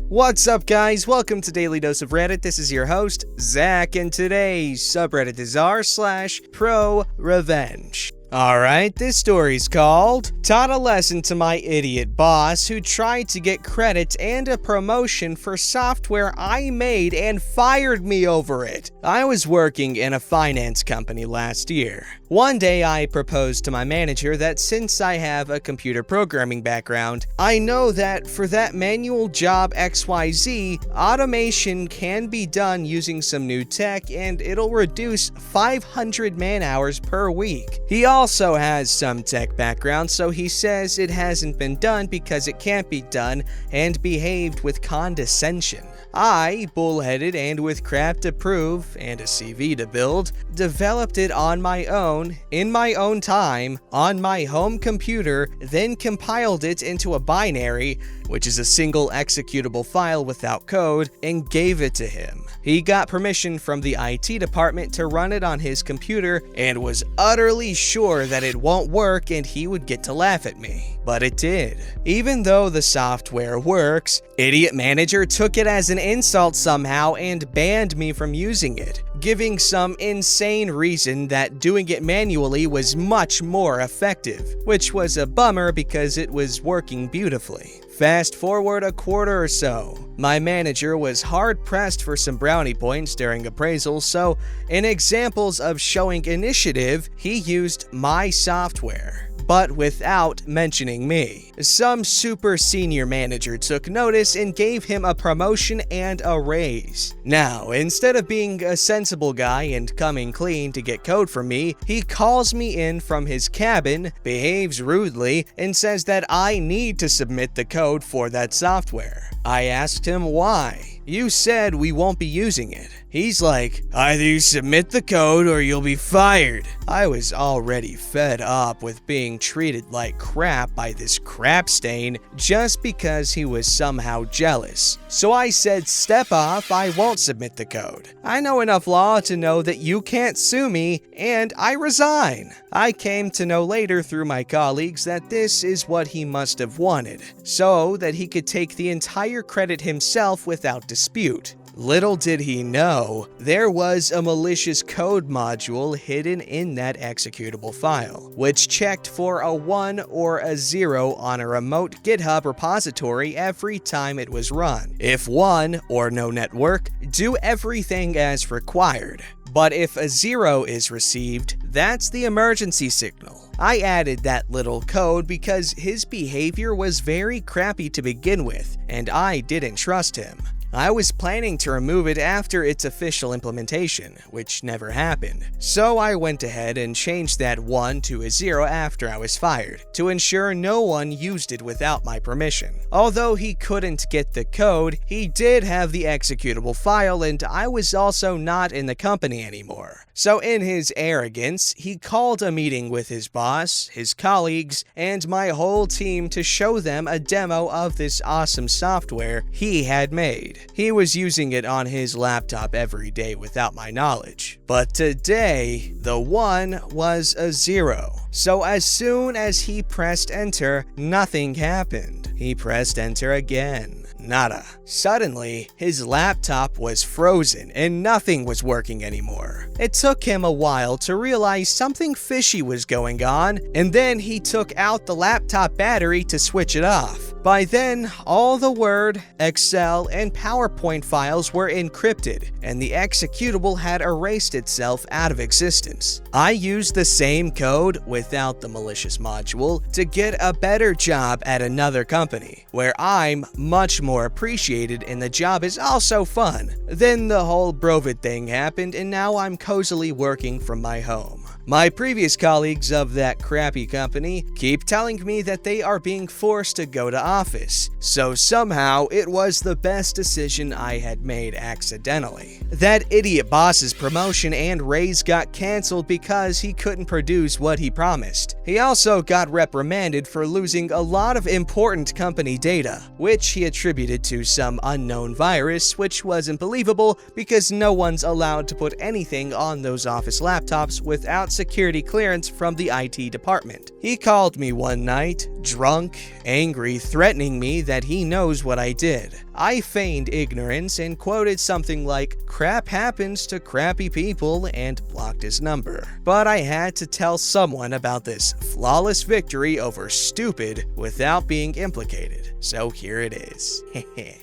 What's up, guys? Welcome to Daily Dose of Reddit. This is your host, Zach, and today's subreddit is r/ProRevenge. Alright, this story's called Taught a Lesson to My Idiot Boss Who Tried to Get Credit and a Promotion for Software I Made and Fired Me Over It. I was working in a finance company last year. One day I proposed to my manager that since I have a computer programming background, I know that for that manual job XYZ, automation can be done using some new tech and it'll reduce 500 man-hours per week. He also has some tech background, so he says it hasn't been done because it can't be done and behaved with condescension. I, bullheaded and with crap to prove and a CV to build, developed it on my own, in my own time, on my home computer, then compiled it into a binary, which is a single executable file without code, and gave it to him. He got permission from the IT department to run it on his computer and was utterly sure that it won't work and he would get to laugh at me. But it did. Even though the software works, Idiot Manager took it as an insult somehow and banned me from using it, giving some insane reason that doing it manually was much more effective, which was a bummer because it was working beautifully. Fast forward a quarter or so. My manager was hard-pressed for some brownie points during appraisals, so in examples of showing initiative, he used my software, but without mentioning me. Some super senior manager took notice and gave him a promotion and a raise. Now, instead of being a sensible guy and coming clean to get code from me, he calls me in from his cabin, behaves rudely, and says that I need to submit the code for that software. I asked him why. You said we won't be using it. He's like, either you submit the code or you'll be fired. I was already fed up with being treated like crap by this crap stain just because he was somehow jealous. So I said, step off, I won't submit the code. I know enough law to know that you can't sue me, and I resign. I came to know later through my colleagues that this is what he must have wanted, so that he could take the entire credit himself without dispute. Little did he know, there was a malicious code module hidden in that executable file, which checked for a 1 or a 0 on a remote GitHub repository every time it was run. If 1 or no network, do everything as required. But if a 0 is received, that's the emergency signal. I added that little code because his behavior was very crappy to begin with, and I didn't trust him. I was planning to remove it after its official implementation, which never happened. So I went ahead and changed that 1 to a 0 after I was fired, to ensure no one used it without my permission. Although he couldn't get the code, he did have the executable file, and I was also not in the company anymore. So in his arrogance, he called a meeting with his boss, his colleagues, and my whole team to show them a demo of this awesome software he had made. He was using it on his laptop every day without my knowledge. But today, the 1 was a 0. So as soon as he pressed enter, nothing happened. He pressed enter again. Nada. Suddenly, his laptop was frozen and nothing was working anymore. It took him a while to realize something fishy was going on, and then he took out the laptop battery to switch it off. By then, all the Word, Excel, and PowerPoint files were encrypted, and the executable had erased itself out of existence. I used the same code without the malicious module to get a better job at another company, where I'm much more appreciated and the job is also fun. Then the whole Brovid thing happened, and now I'm cozily working from my home. My previous colleagues of that crappy company keep telling me that they are being forced to go to office, so somehow it was the best decision I had made accidentally. That idiot boss's promotion and raise got cancelled because he couldn't produce what he promised. He also got reprimanded for losing a lot of important company data, which he attributed to some unknown virus, which wasn't believable because no one's allowed to put anything on those office laptops without security clearance from the IT department. He called me one night, drunk, angry, threatening me that he knows what I did. I feigned ignorance and quoted something like, "Crap happens to crappy people," and blocked his number. But I had to tell someone about this flawless victory over stupid without being implicated. So here it is.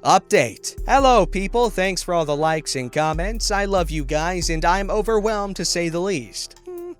Update. Hello people, thanks for all the likes and comments. I love you guys and I'm overwhelmed to say the least.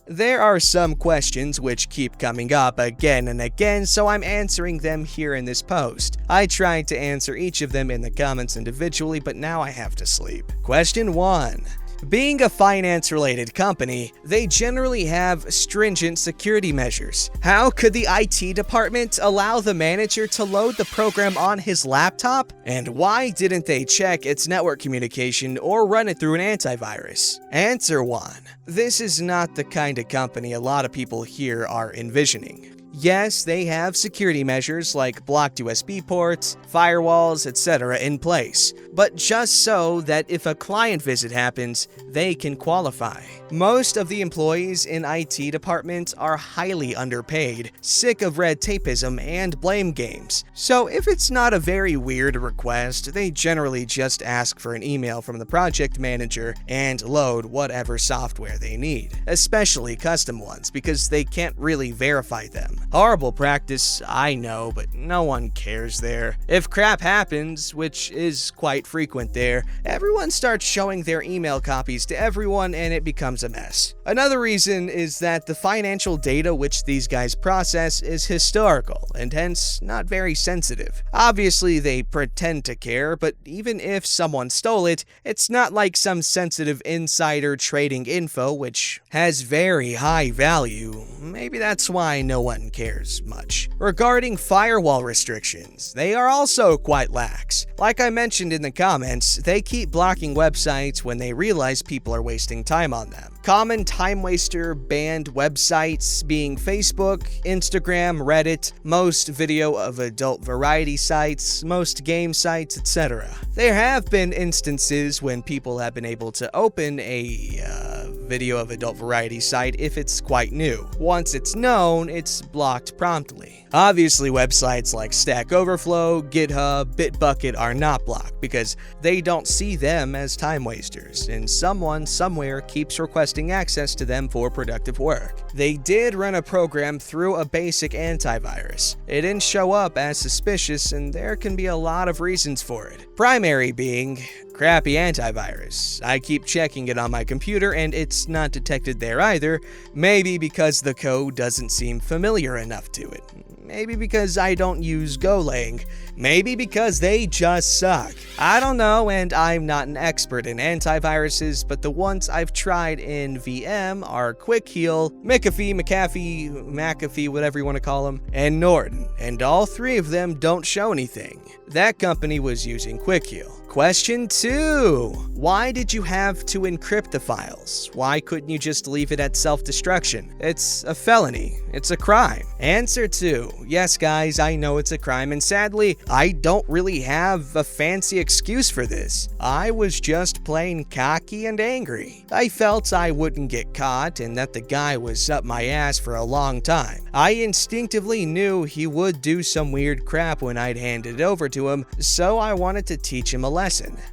There are some questions which keep coming up again and again, so I'm answering them here in this post. I tried to answer each of them in the comments individually, but now I have to sleep. Question 1. Being a finance-related company, they generally have stringent security measures. How could the IT department allow the manager to load the program on his laptop? And why didn't they check its network communication or run it through an antivirus? Answer 1. This is not the kind of company a lot of people here are envisioning. Yes, they have security measures like blocked USB ports, firewalls, etc. in place, but just so that if a client visit happens, they can qualify. Most of the employees in IT departments are highly underpaid, sick of red tapeism and blame games. So if it's not a very weird request, they generally just ask for an email from the project manager and load whatever software they need, especially custom ones because they can't really verify them. Horrible practice, I know, but no one cares there. If crap happens, which is quite frequent there, everyone starts showing their email copies to everyone and it becomes a mess. Another reason is that the financial data which these guys process is historical and hence not very sensitive. Obviously they pretend to care, but even if someone stole it, it's not like some sensitive insider trading info which has very high value. Maybe that's why no one cares much. Regarding firewall restrictions, they are also quite lax. Like I mentioned in the comments, they keep blocking websites when they realize people are wasting time on them. Common time waster banned websites being Facebook, Instagram, Reddit, most video of adult variety sites, most game sites, etc. There have been instances when people have been able to open a video of adult variety site if it's quite new. Once it's known, it's blocked promptly. Obviously, websites like Stack Overflow, GitHub, Bitbucket are not blocked because they don't see them as time wasters, and someone somewhere keeps requesting access to them for productive work. They did run a program through a basic antivirus. It didn't show up as suspicious, and there can be a lot of reasons for it. Primary being crappy antivirus. I keep checking it on my computer and it's not detected there either, maybe because the code doesn't seem familiar enough to it. Maybe because I don't use Golang. Maybe because they just suck. I don't know, and I'm not an expert in antiviruses, but the ones I've tried in VM are Quick Heal, McAfee, whatever you want to call them, and Norton, and all three of them don't show anything. That company was using Quick Heal. Question 2. Why did you have to encrypt the files? Why couldn't you just leave it at self-destruction? It's a felony. It's a crime. Answer 2. Yes, guys, I know it's a crime, and sadly, I don't really have a fancy excuse for this. I was just plain cocky and angry. I felt I wouldn't get caught and that the guy was up my ass for a long time. I instinctively knew he would do some weird crap when I'd handed it over to him, so I wanted to teach him a lesson.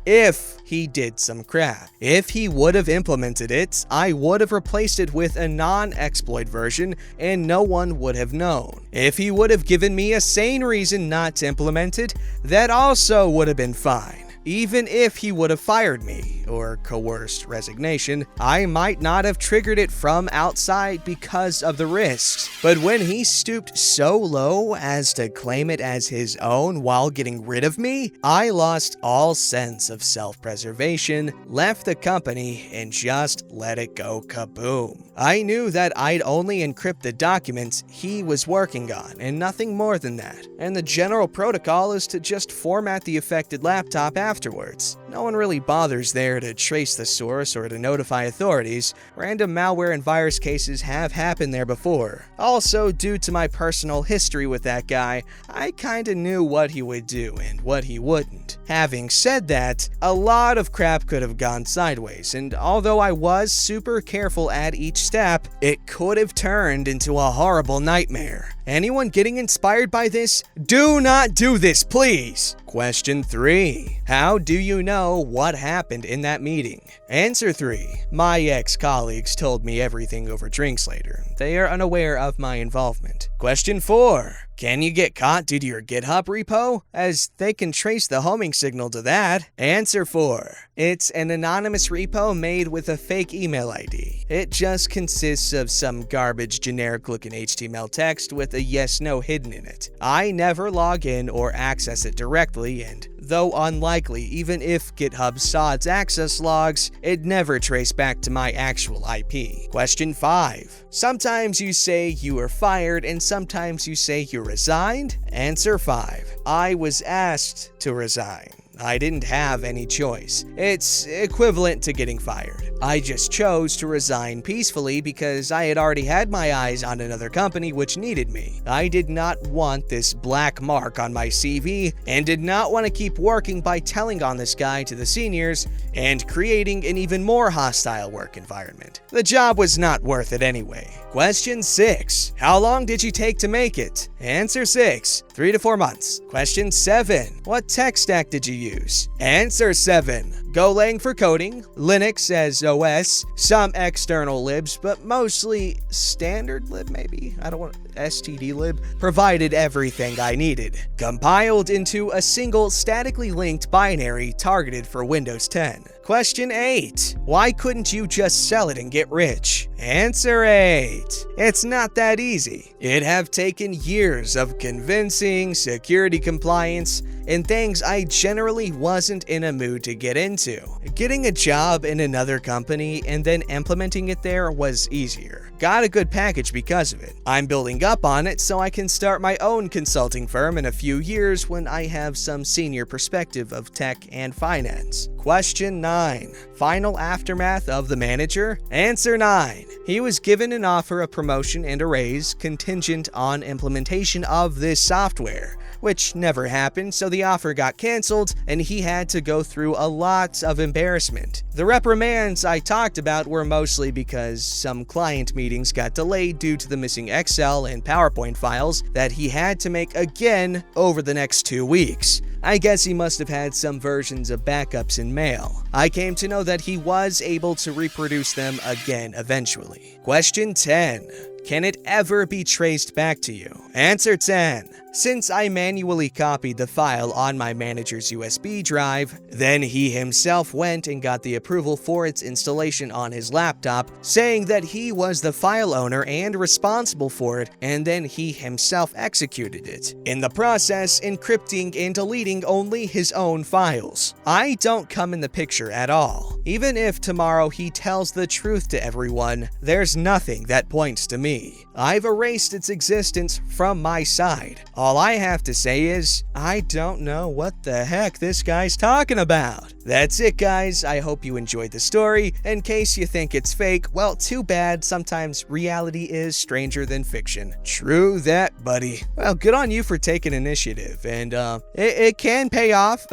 If he did some crap. If he would have implemented it, I would have replaced it with a non-exploit version and no one would have known. If he would have given me a sane reason not to implement it, that also would have been fine. Even if he would have fired me, or coerced resignation, I might not have triggered it from outside because of the risks. But when he stooped so low as to claim it as his own while getting rid of me, I lost all sense of self-preservation, left the company, and just let it go kaboom. I knew that I'd only encrypt the documents he was working on, and nothing more than that. And the general protocol is to just format the affected laptop afterwards. no one really bothers there to trace the source or to notify authorities. Random malware and virus cases have happened there before. Also, due to my personal history with that guy, I kinda knew what he would do and what he wouldn't. Having said that, a lot of crap could have gone sideways, and although I was super careful at each step, it could have turned into a horrible nightmare. Anyone getting inspired by this? Do not do this, please! Question 3. How do you know what happened in that meeting? Answer 3. My ex-colleagues told me everything over drinks later. They are unaware of my involvement. Question 4. Can you get caught due to your GitHub repo? As they can trace the homing signal to that. Answer 4. It's an anonymous repo made with a fake email ID. It just consists of some garbage generic-looking HTML text with a yes/no hidden in it. I never log in or access it directly, and though unlikely, even if GitHub saw its access logs, it never traced back to my actual IP. Question 5. Sometimes you say you were fired and sometimes you say you resigned? Answer 5. I was asked to resign. I didn't have any choice. It's equivalent to getting fired. I just chose to resign peacefully because I had already had my eyes on another company which needed me. I did not want this black mark on my CV and did not want to keep working by telling on this guy to the seniors and creating an even more hostile work environment. The job was not worth it anyway. Question 6. How long did you take to make it? Answer 6. 3 to 4 months. Question 7. What tech stack did you use? Answer 7. Golang for coding, Linux as OS, some external libs, but mostly standard lib maybe? I don't want std lib. Provided everything I needed. Compiled into a single statically linked binary targeted for Windows 10. Question 8. Why couldn't you just sell it and get rich? Answer 8. It's not that easy. It'd have taken years of convincing, security compliance, and things I generally wasn't in a mood to get into. Getting a job in another company and then implementing it there was easier. Got a good package because of it. I'm building up on it so I can start my own consulting firm in a few years when I have some senior perspective of tech and finance. Question 9. Final aftermath of the manager? Answer 9. He was given an offer of promotion and a raise contingent on implementation of this software, which never happened, so the offer got canceled and he had to go through a lot of embarrassment. The reprimands I talked about were mostly because some client meetings got delayed due to the missing Excel and PowerPoint files that he had to make again over the next 2 weeks. I guess he must have had some versions of backups in mail. I came to know that he was able to reproduce them again eventually. Question 10. Can it ever be traced back to you? Answer 10. Since I manually copied the file on my manager's USB drive, then he himself went and got the approval for its installation on his laptop, saying that he was the file owner and responsible for it, and then he himself executed it, in the process encrypting and deleting only his own files. I don't come in the picture at all. Even if tomorrow he tells the truth to everyone, there's nothing that points to me. I've erased its existence from my side. All I have to say is, I don't know what the heck this guy's talking about. That's it, guys. I hope you enjoyed the story. In case you think it's fake, well, too bad. Sometimes reality is stranger than fiction. True that, buddy. Well, good on you for taking initiative, and it can pay off.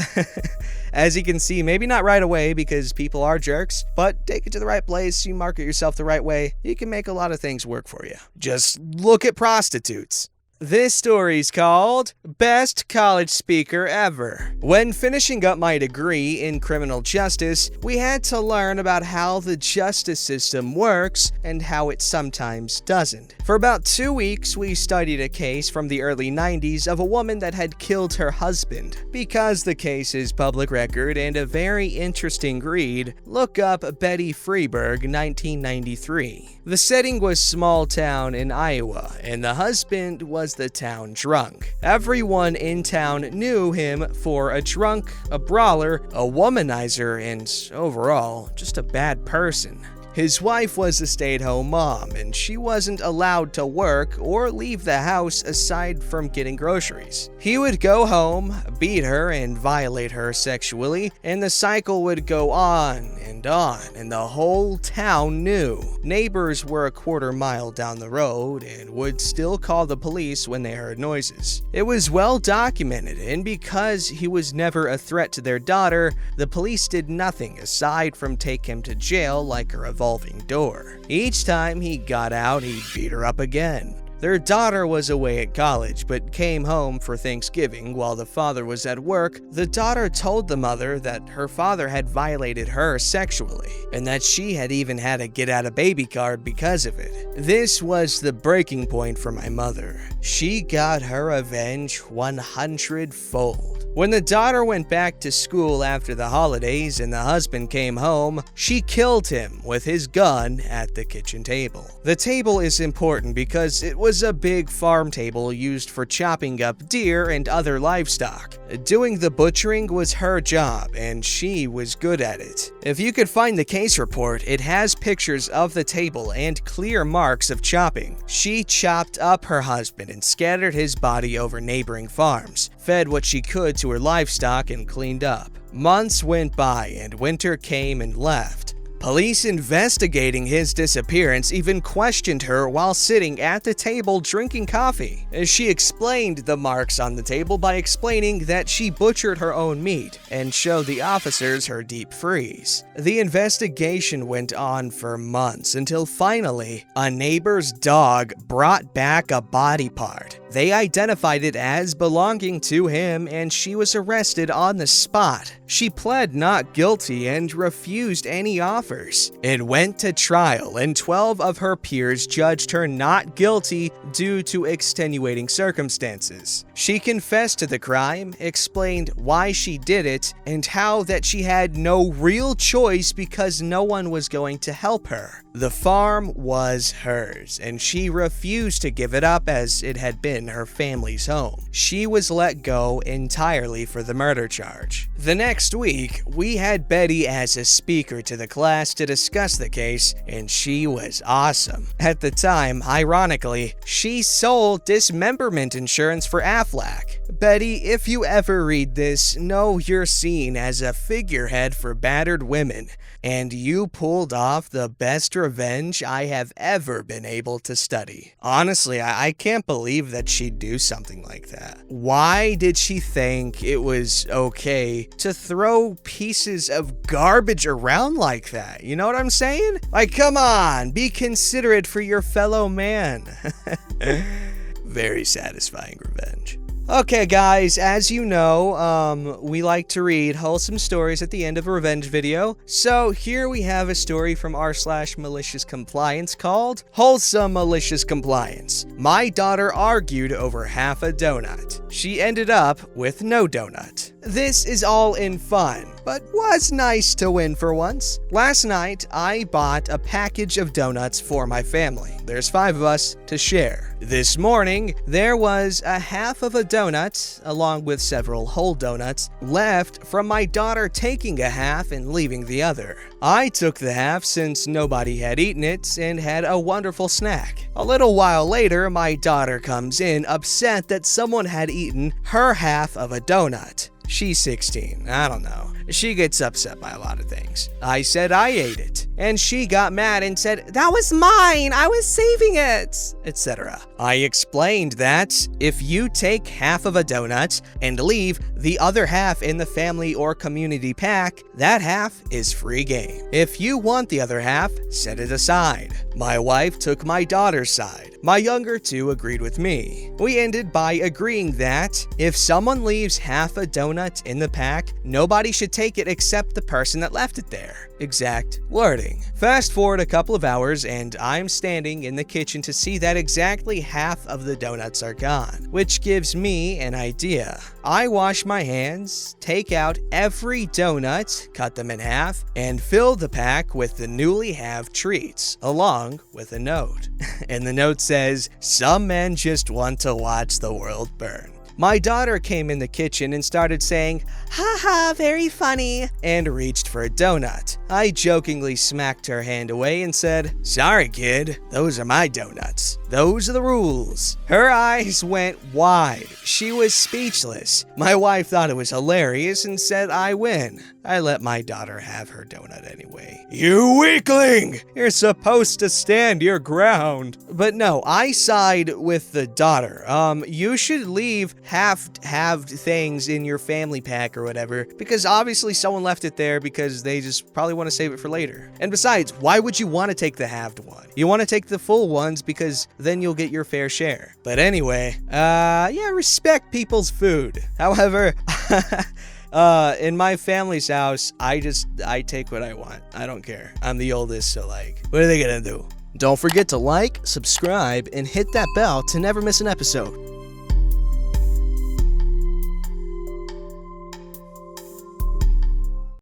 As you can see, maybe not right away because people are jerks, but take it to the right place, you market yourself the right way, you can make a lot of things work for you. Just look at prostitutes. This story's called Best College Speaker Ever. When finishing up my degree in criminal justice, we had to learn about how the justice system works and how it sometimes doesn't. For about 2 weeks, we studied a case from the early 90s of a woman that had killed her husband. Because the case is public record and a very interesting read, look up Betty Freeberg, 1993. The setting was small town in Iowa, and the husband was the town drunk. Everyone in town knew him for a drunk, a brawler, a womanizer, and overall, just a bad person. His wife was a stay-at-home mom, and she wasn't allowed to work or leave the house aside from getting groceries. He would go home, beat her, and violate her sexually, and the cycle would go on, and the whole town knew. Neighbors were a quarter-mile down the road and would still call the police when they heard noises. It was well documented, and because he was never a threat to their daughter, the police did nothing aside from take him to jail like a revolving door. Each time he got out, he'd beat her up again. Their daughter was away at college, but came home for Thanksgiving while the father was at work. The daughter told the mother that her father had violated her sexually, and that she had even had a get-out-of-baby card because of it. This was the breaking point for my mother. She got her revenge 100-fold. When the daughter went back to school after the holidays and the husband came home, she killed him with his gun at the kitchen table. The table is important because it was a big farm table used for chopping up deer and other livestock. Doing the butchering was her job, and she was good at it. If you could find the case report, it has pictures of the table and clear marks of chopping. She chopped up her husband and scattered his body over neighboring farms, fed what she could to her livestock, and cleaned up. Months went by and winter came and left. Police investigating his disappearance even questioned her while sitting at the table drinking coffee. She explained the marks on the table by explaining that she butchered her own meat and showed the officers her deep freeze. The investigation went on for months until finally, a neighbor's dog brought back a body part. They identified it as belonging to him, and she was arrested on the spot. She pled not guilty and refused any offers. It went to trial, and 12 of her peers judged her not guilty due to extenuating circumstances. She confessed to the crime, explained why she did it, and how that she had no real choice because no one was going to help her. The farm was hers, and she refused to give it up as it had been her family's home. She was let go entirely for the murder charge. The next week, we had Betty as a speaker to the class to discuss the case, and she was awesome. At the time, ironically, she sold dismemberment insurance for Aflac. Betty, if you ever read this, know you're seen as a figurehead for battered women, and you pulled off the best revenge I have ever been able to study. Honestly, I can't believe that she'd do something like that. Why did she think it was okay to throw pieces of garbage around like that? You know what I'm saying? Like, come on, be considerate for your fellow man. Very satisfying revenge. Okay guys, as you know, we like to read wholesome stories at the end of a revenge video, so here we have a story from r/malicious compliance called Wholesome Malicious Compliance. My daughter argued over half a donut. She ended up with no donut. This is all in fun, but was nice to win for once. Last night, I bought a package of donuts for my family. There's 5 of us to share. This morning, there was a half of a donut, along with several whole donuts, left from my daughter taking a half and leaving the other. I took the half since nobody had eaten it and had a wonderful snack. A little while later, my daughter comes in upset that someone had eaten her half of a donut. She's 16, I don't know. She gets upset by a lot of things. I said I ate it, and she got mad and said, "That was mine, I was saving it," etc. I explained that if you take half of a donut and leave the other half in the family or community pack, that half is free game. If you want the other half, set it aside. My wife took my daughter's side. My younger 2 agreed with me. We ended by agreeing that if someone leaves half a donut in the pack, nobody should take it except the person that left it there. Exact wording. Fast forward a couple of hours and I'm standing in the kitchen to see that exactly half of the donuts are gone, which gives me an idea. I wash my hands, take out every donut, cut them in half, and fill the pack with the newly halved treats, along with a note. And the note says, "Some men just want to watch the world burn." My daughter came in the kitchen and started saying, "Haha, very funny," and reached for a donut. I jokingly smacked her hand away and said, "Sorry, kid, those are my donuts. Those are the rules." Her eyes went wide. She was speechless. My wife thought it was hilarious and said I win. I let my daughter have her donut anyway. "You weakling! You're supposed to stand your ground." But no, I side with the daughter. You should leave halved things in your family pack or whatever, because obviously someone left it there because they just probably want to save it for later. And besides, why would you want to take the halved one? You want to take the full ones because then you'll get your fair share. But anyway, yeah, respect people's food. However, in my family's house, I take what I want. I don't care. I'm the oldest, so like, what are they gonna do? Don't forget to like, subscribe, and hit that bell to never miss an episode.